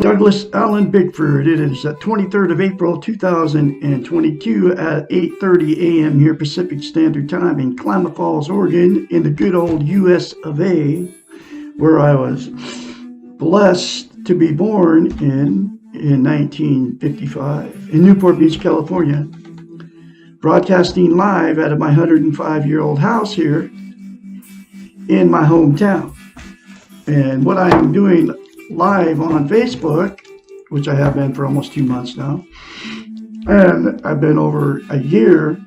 Douglas Allen Bickford. It is 23rd of April 2022 at 8:30 a.m. here Pacific Standard Time in Klamath Falls, Oregon, in the good old U.S. of A., where I was blessed to be born in 1955 in Newport Beach, California. Broadcasting live out of my 105-year-old house here in my hometown. And what I am doing live on Facebook, which I have been for almost 2 months now, and I've been over a year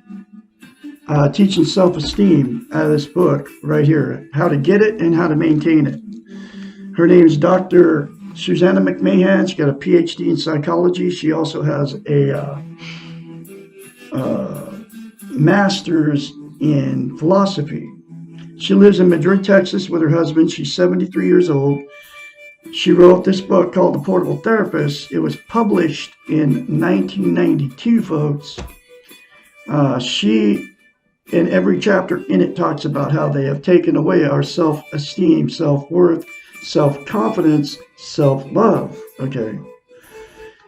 teaching self-esteem out of this book right here, how to get it and how to maintain it. Her name is Dr. Susanna McMahon. She's got a PhD in psychology. She also has a master's in philosophy. She lives in Madrid, Texas with her husband. She's 73 years old. She wrote this book called The Portable Therapist. It was published in 1992, folks. She, in every chapter in it, talks about how they have taken away our self-esteem, self-worth, self-confidence, self-love, okay?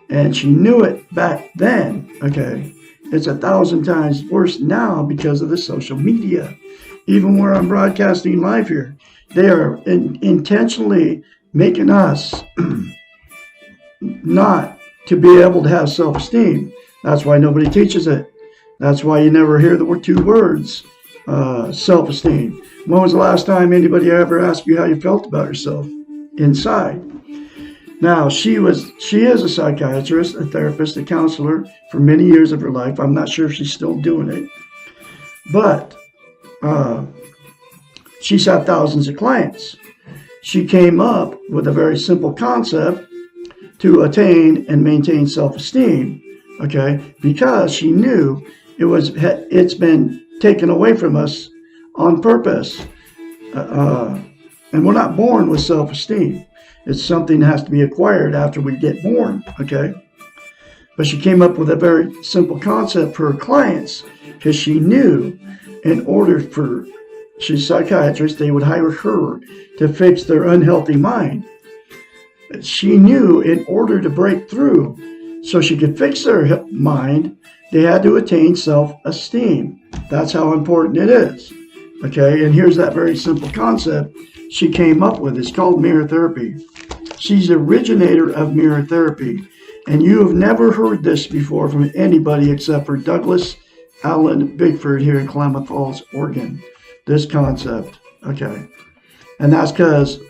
And she knew it back then, okay? It's 1,000 times worse now because of the social media. Even where I'm broadcasting live here, they are intentionally making us not to be able to have self-esteem. That's why nobody teaches it. That's why you never hear the two words, self-esteem. When was the last time anybody ever asked you how you felt about yourself inside? Now, she is a psychiatrist, a therapist, a counselor for many years of her life. I'm not sure if she's still doing it. But she's had thousands of clients. She came up with a very simple concept to attain and maintain self-esteem, okay? Because she knew it's been taken away from us on purpose. And we're not born with self-esteem. It's something that has to be acquired after we get born, okay? But she came up with a very simple concept for her clients because she knew in order for, she's a psychiatrist, they would hire her to fix their unhealthy mind. She knew in order to break through so she could fix their mind, they had to attain self-esteem. That's how important it is. Okay, and here's that very simple concept she came up with. It's called mirror therapy. She's the originator of mirror therapy. And you have never heard this before from anybody except for Douglas Allen Bickford here in Klamath Falls, Oregon. This concept, okay? And that's because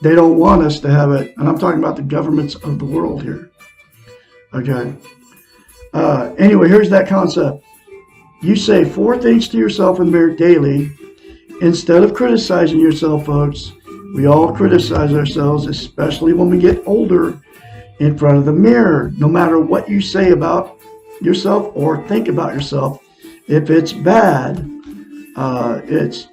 they don't want us to have it, and I'm talking about the governments of the world here, okay? Anyway, here's that concept. You say 4 things to yourself in the mirror daily. Instead of criticizing yourself, folks, we all criticize ourselves, especially when we get older, in front of the mirror. No matter what you say about yourself or think about yourself, if it's bad, it's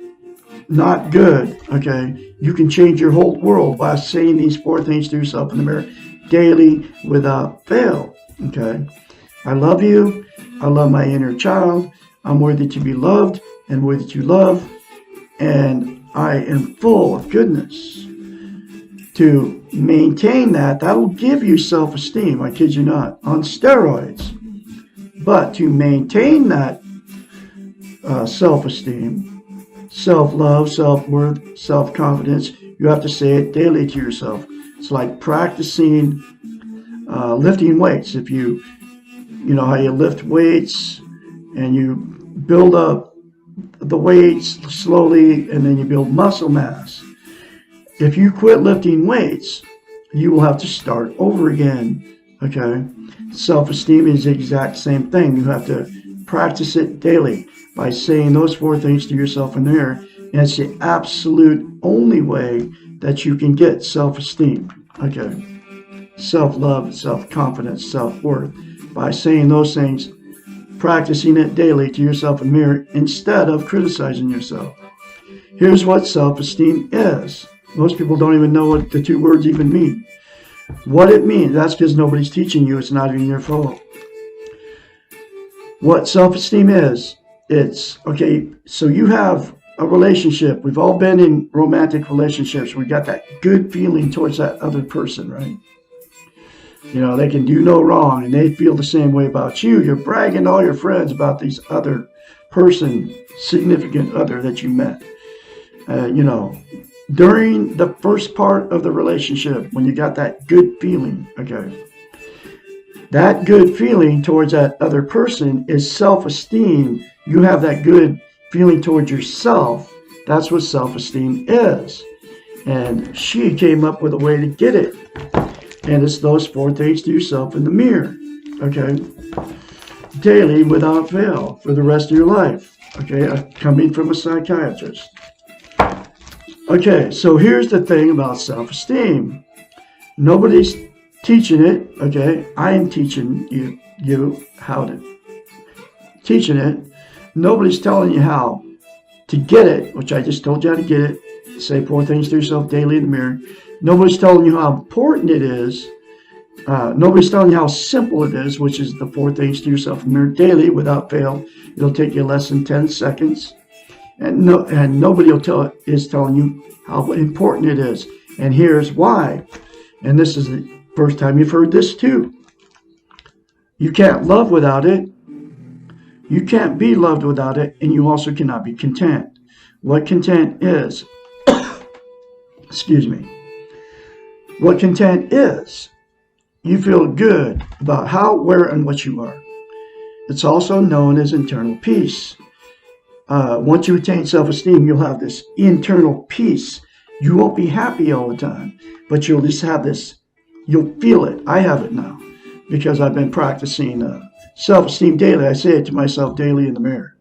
not good, okay? You can change your whole world by saying these 4 things to yourself in the mirror daily without fail, okay? I love you. I love my inner child. I'm worthy to be loved and worthy to love. And I am full of goodness. To maintain that, that'll give you self-esteem, I kid you not, on steroids. But to maintain that self-esteem, self-love, self-worth, self-confidence, you have to say it daily to yourself. It's like practicing lifting weights. If you know how you lift weights and you build up the weights slowly and then you build muscle mass. If you quit lifting weights, you will have to start over again, okay? Self-esteem is the exact same thing. You have to practice it daily by saying those 4 things to yourself in the mirror. And it's the absolute only way that you can get self-esteem, okay? Self-love, self-confidence, self-worth, by saying those things, practicing it daily to yourself in the mirror instead of criticizing yourself. Here's what self-esteem is. Most people don't even know what the two words even mean. What it means, that's because nobody's teaching you. It's not even your fault. What self-esteem is, it's, okay, so you have a relationship. We've all been in romantic relationships. We got that good feeling towards that other person, right? You know, they can do no wrong, and they feel the same way about you. You're bragging to all your friends about these other person, significant other that you met. You know, during the first part of the relationship, when you got that good feeling, okay, that good feeling towards that other person is self-esteem. You have that good feeling towards yourself. That's what self-esteem is. And she came up with a way to get it. And it's those 4 things to yourself in the mirror, okay? Daily without fail for the rest of your life, okay? Coming from a psychiatrist. Okay, so here's the thing about self-esteem. Nobody's teaching it, okay? I am teaching you how to teaching it. Nobody's telling you how to get it, which I just told you how to get it. Say 4 things to yourself daily in the mirror. Nobody's telling you how important it is. Nobody's telling you how simple it is, which is the 4 things to yourself in the mirror daily without fail. It'll take you less than 10 seconds. And nobody is telling you how important it is. And here's why. And this is the first time you've heard this too. You can't love without it. You can't be loved without it. And you also cannot be content. What content is, excuse me. What content is, you feel good about how, where, and what you are. It's also known as internal peace. Once you attain self-esteem, you'll have this internal peace. You won't be happy all the time, but you'll just have this, you'll feel it. I have it now because I've been practicing self-esteem daily. I say it to myself daily in the mirror.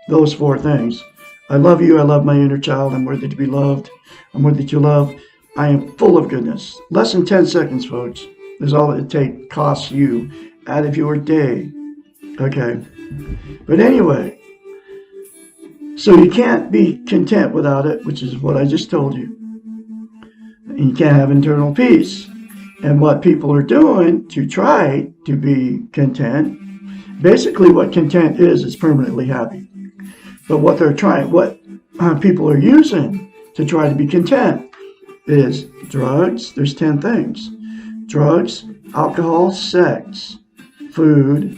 Those 4 things. I love you. I love my inner child. I'm worthy to be loved. I'm worthy to love. I am full of goodness. Less than 10 seconds, folks. Is all it costs you out of your day. Okay? But anyway, so you can't be content without it, which is what I just told you. And you can't have internal peace. And what people are doing to try to be content, basically what content is permanently happy. But what people are using to try to be content is drugs. There's 10 things. Drugs, alcohol, sex, food,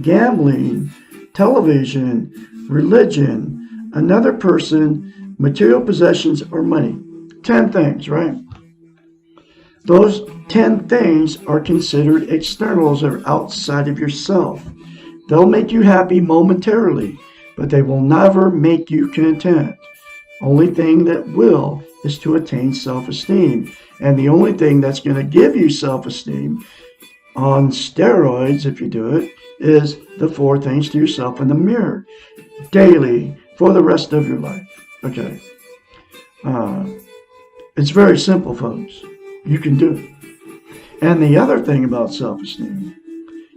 gambling, television, religion, another person, material possessions, or money. 10 things, right? Those 10 things are considered externals or outside of yourself. They'll make you happy momentarily, but they will never make you content. Only thing that will is to attain self-esteem. And the only thing that's going to give you self-esteem on steroids, if you do it, is the 4 things to yourself in the mirror daily for the rest of your life. Okay. It's very simple, folks. You can do it. And the other thing about self-esteem,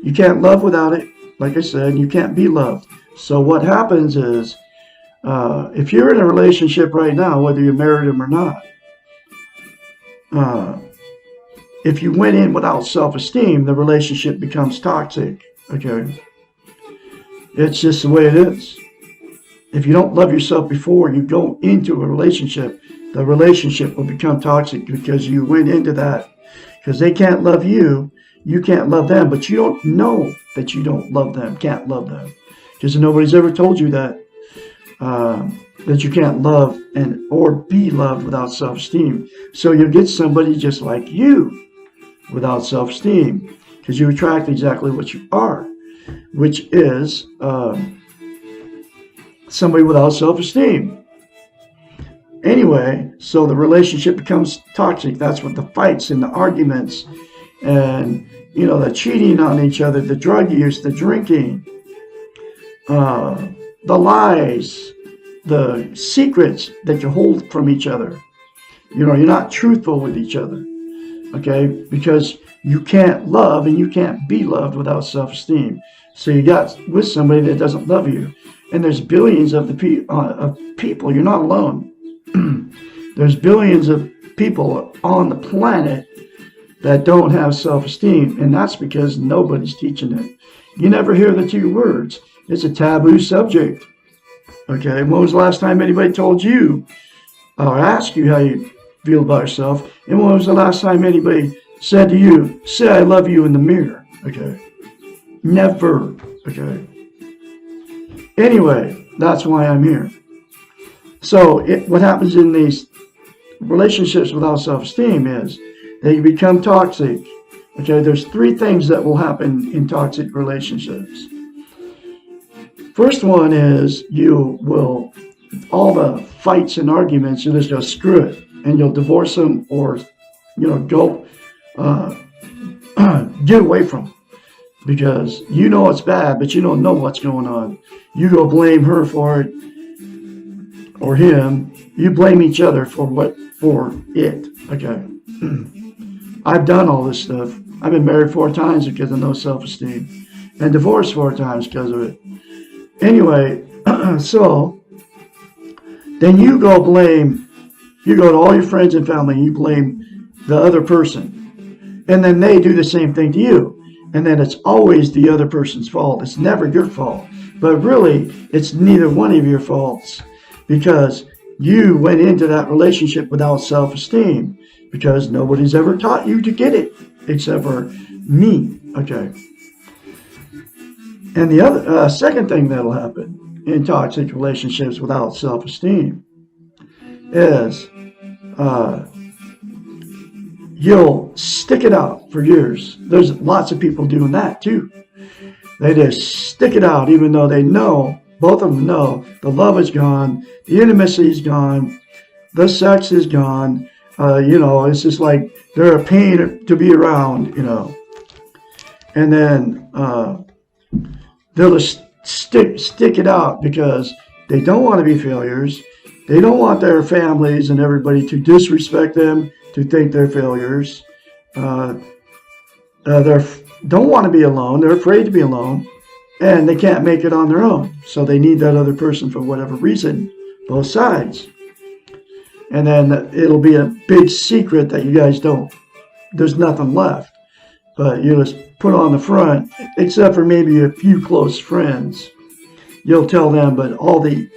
you can't love without it. Like I said, you can't be loved. So what happens is, if you're in a relationship right now, whether you married him or not, if you went in without self-esteem, the relationship becomes toxic. Okay? It's just the way it is. If you don't love yourself before you go into a relationship, the relationship will become toxic because you went into that. Because they can't love you, you can't love them, but you don't know that you don't love them, can't love them. Because nobody's ever told you that. That you can't love or be loved without self-esteem. So you'll get somebody just like you without self-esteem because you attract exactly what you are, which is somebody without self-esteem. Anyway, so the relationship becomes toxic. That's what the fights and the arguments and, the cheating on each other, the drug use, the drinking, the lies, the secrets that you hold from each other. you're not truthful with each other. Okay, because you can't love and you can't be loved without self-esteem. So you got with somebody that doesn't love you, and there's billions of people. You're not alone. There's billions of people on the planet that don't have self-esteem, and that's because nobody's teaching it. You never hear the two words. It's a taboo subject. Okay, when was the last time anybody told you or asked you how you feel about yourself? And when was the last time anybody said to you, say I love you in the mirror? Okay, never. Okay, anyway, that's why I'm here. So what happens in these relationships without self-esteem is they become toxic. Okay, there's 3 things that will happen in toxic relationships. First one is you will, all the fights and arguments, you'll just go screw it, and you'll divorce them or, go get away from them because you know it's bad, but you don't know what's going on. You go blame her for it or him. You blame each other for it. Okay. I've done all this stuff. I've been married 4 times because of no self-esteem and divorced 4 times because of it. Anyway, so then you go to all your friends and family and you blame the other person. And then they do the same thing to you. And then it's always the other person's fault. It's never your fault. But really, it's neither one of your faults because you went into that relationship without self-esteem because nobody's ever taught you to get it except for me. Okay. And the other second thing that'll happen in toxic relationships without self-esteem is you'll stick it out for years. There's lots of people doing that too. They just stick it out even though they know, both of them know, the love is gone, the intimacy is gone, the sex is gone. It's just like they're a pain to be around, And then they'll just stick it out because they don't want to be failures. They don't want their families and everybody to disrespect them, to think they're failures. They don't want to be alone. They're afraid to be alone. And they can't make it on their own. So they need that other person for whatever reason, both sides. And then it'll be a big secret that you guys don't. There's nothing left. But you just put on the front, except for maybe a few close friends. You'll tell them, but all the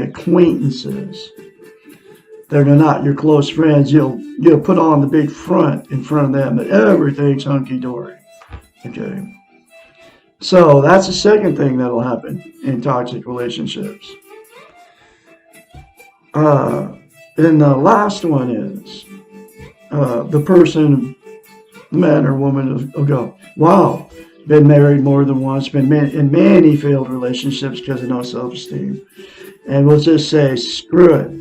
acquaintances, they're not your close friends. You'll put on the big front in front of them that everything's hunky-dory. Okay. So that's the second thing that'll happen in toxic relationships. And the last one is the person, man or woman, will go, wow, been married more than once, been in many failed relationships because of no self-esteem. And we'll just say, screw it.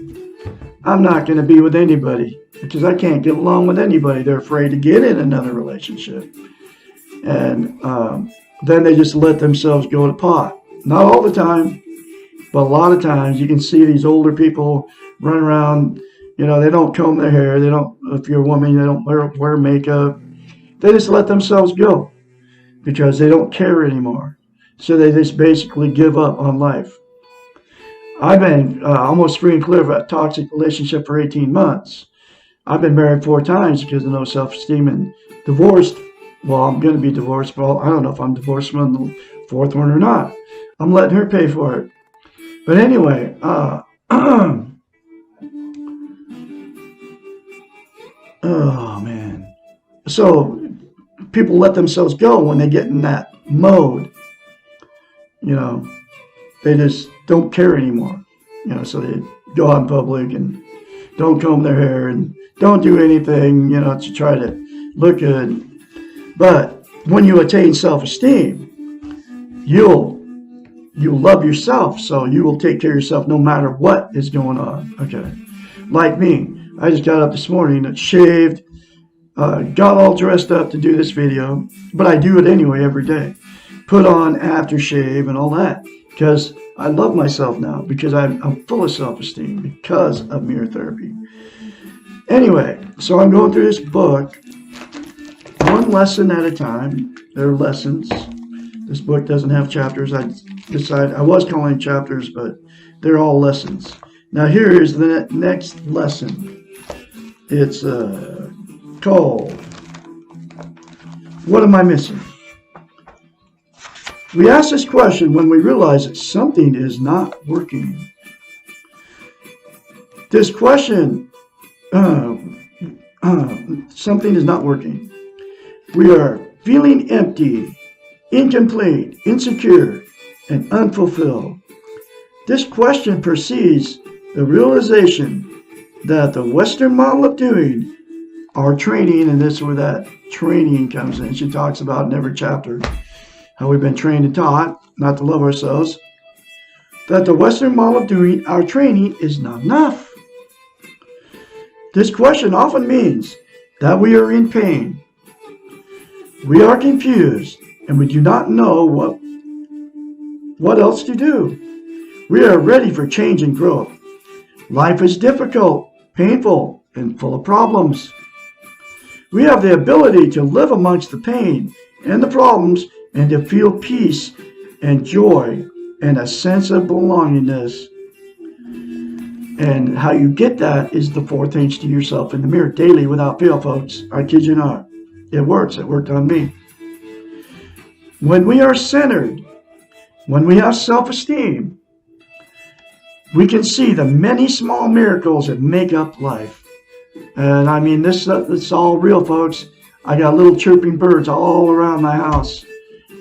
I'm not going to be with anybody because I can't get along with anybody. They're afraid to get in another relationship. And then they just let themselves go to pot. Not all the time, but a lot of times you can see these older people run around, they don't comb their hair. They don't, if you're a woman, they don't wear makeup. They just let themselves go because they don't care anymore. So they just basically give up on life. I've been almost free and clear of a toxic relationship for 18 months. I've been married 4 times because of no self-esteem and divorced. Well, I'm going to be divorced, but I don't know if I'm divorced from the 4th one or not. I'm letting her pay for it. But anyway, oh man. So people let themselves go when they get in that mode. They just don't care anymore. So they go out in public and don't comb their hair and don't do anything, to try to look good. But when you attain self-esteem, you'll love yourself, so you will take care of yourself no matter what is going on. Okay. Like me, I just got up this morning, shaved, got all dressed up to do this video, but I do it anyway every day. Put on aftershave and all that because I love myself now because I'm full of self-esteem because of mirror therapy. Anyway, so I'm going through this book, one lesson at a time. There are lessons. This book doesn't have chapters. I was calling it chapters, but they're all lessons. Now here is the next lesson. It's called, What Am I Missing? We ask this question when we realize that something is not working. This question, something is not working. We are feeling empty, incomplete, insecure, and unfulfilled. This question precedes the realization that the Western model of doing, our training, and this is where that training comes in. She talks about in every chapter how we've been trained and taught not to love ourselves, that the Western model of doing, our training, is not enough. This question often means that we are in pain, we are confused, and we do not know what else to do. We are ready for change and growth. Life is difficult, painful, and full of problems. We have the ability to live amongst the pain and the problems and to feel peace and joy and a sense of belongingness. And how you get that is the 4 things to yourself in the mirror daily without fail, folks. I kid you not. It works. It worked on me. When we are centered, when we have self-esteem, we can see the many small miracles that make up life. And I mean, this it's all real, folks. I got little chirping birds all around my house.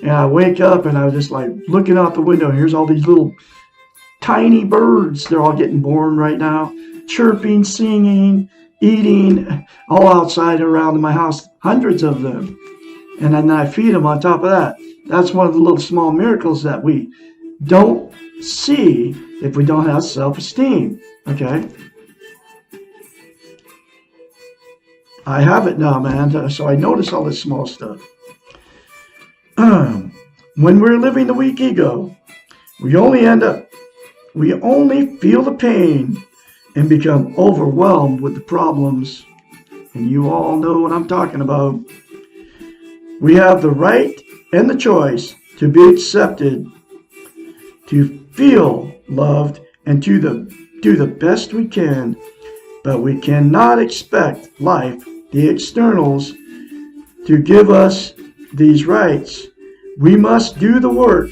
And I wake up and I was just like looking out the window. Here's all these little tiny birds. They're all getting born right now. Chirping, singing, eating, all outside around my house. Hundreds of them. And then I feed them on top of that. That's one of the little small miracles that we don't see if we don't have self-esteem. Okay? I have it now, man. So I notice all this small stuff. When we're living the weak ego, we only feel the pain and become overwhelmed with the problems. And you all know what I'm talking about. We have the right and the choice to be accepted, to feel loved, and to do the best we can. But we cannot expect life, the externals, to give us these rights. We must do the work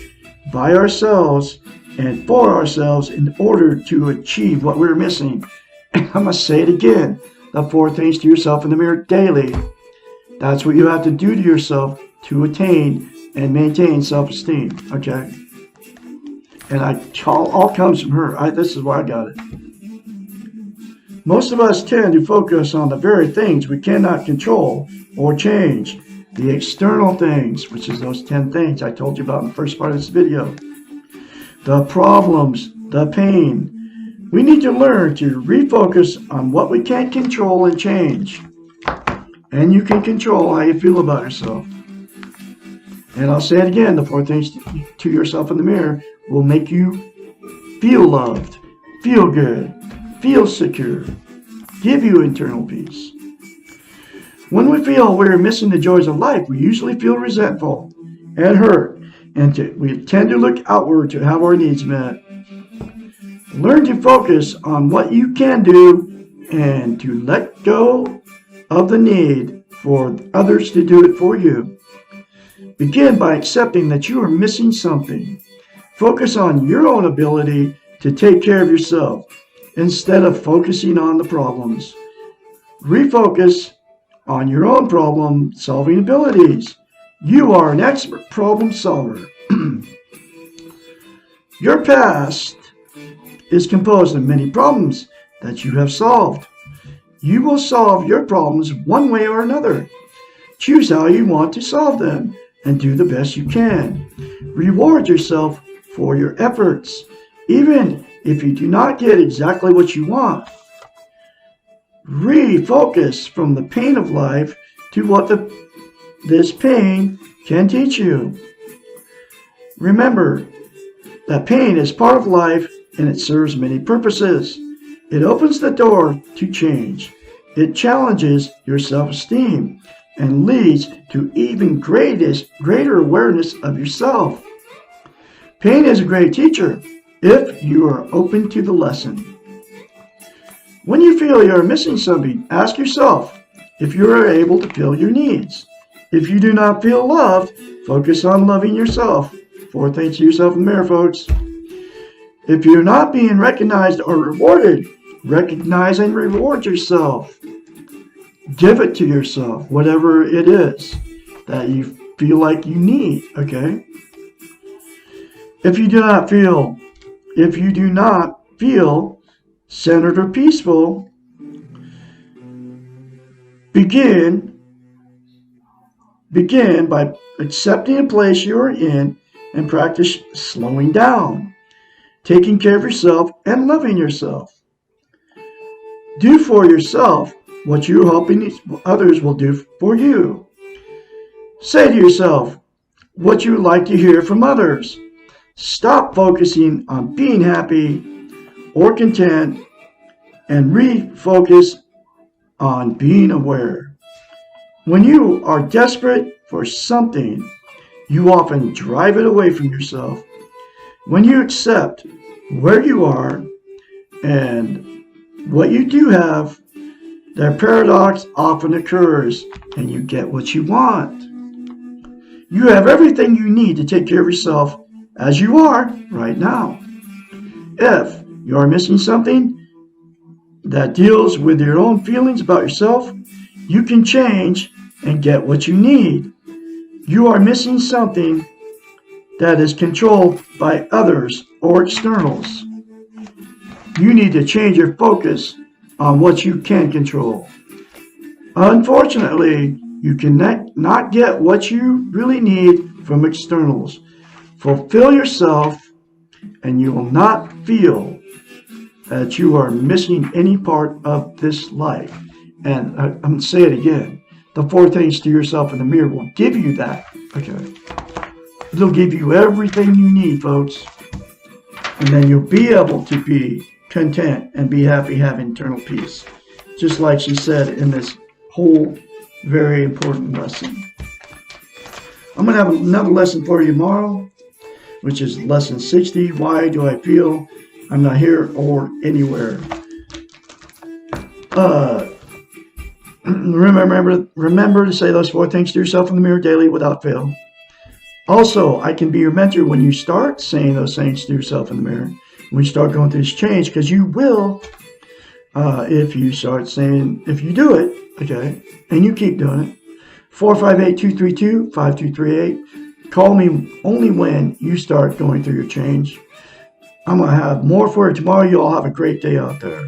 by ourselves and for ourselves in order to achieve what we're missing. I must say it again. The 4 things to yourself in the mirror daily. That's what you have to do to yourself to attain and maintain self-esteem. Okay? And all comes from her. This is where I got it. Most of us tend to focus on the very things we cannot control or change. The external things, which is those 10 things I told you about in the first part of this video. The problems, the pain. We need to learn to refocus on what we can control and change. And you can control how you feel about yourself. And I'll say it again, the 4 things to yourself in the mirror will make you feel loved, feel good, feel secure, give you internal peace. When we feel we're missing the joys of life, we usually feel resentful and hurt, and we tend to look outward to have our needs met. Learn to focus on what you can do and to let go of the need for others to do it for you. Begin by accepting that you are missing something. Focus on your own ability to take care of yourself instead of focusing on the problems. Refocus on your own problem-solving abilities. You are an expert problem solver. Your past is composed of many problems that you have solved. You will solve your problems one way or another. Choose how you want to solve them and do the best you can. Reward yourself for your efforts, even if you do not get exactly what you want. Refocus from the pain of life to what this pain can teach you. Remember, that pain is part of life and it serves many purposes. It opens the door to change. It challenges your self-esteem and leads to even greater awareness of yourself. Pain is a great teacher if you are open to the lesson. When you feel you are missing something, ask yourself if you are able to fill your needs. If you do not feel loved, focus on loving yourself. 4 things to yourself in the mirror, folks. If you're not being recognized or rewarded, recognize and reward yourself. Give it to yourself, whatever it is that you feel like you need, okay? If you do not feel centered or peaceful, begin by accepting the place you are in and practice slowing down, taking care of yourself, and loving yourself. Do for yourself what you're hoping others will do for you. Say to yourself what you would like to hear from others. Stop focusing on being happy or content and refocus on being aware. When you are desperate for something, you often drive it away from yourself. When you accept where you are and what you do have, that paradox often occurs and you get what you want. You have everything you need to take care of yourself as you are right now. If you are missing something that deals with your own feelings about yourself, you can change and get what you need. You are missing something that is controlled by others or externals. You need to change your focus on what you can control. Unfortunately, you cannot get what you really need from externals. Fulfill yourself, and you will not feel that you are missing any part of this life. And I'm going to say it again. The 4 things to yourself in the mirror will give you that. Okay. It'll give you everything you need, folks. And then you'll be able to be content and be happy, have internal peace. Just like she said in this whole very important lesson. I'm going to have another lesson for you tomorrow, which is lesson 60. Why do I feel I'm not here or anywhere? Remember to say those 4 things to yourself in the mirror daily without fail. Also, I can be your mentor when you start saying those things to yourself in the mirror. When you start going through this change, because you will, if you do it, okay, and you keep doing it. 458-232-5238. Call me only when you start going through your change. I'm going to have more for you tomorrow. You all have a great day out there.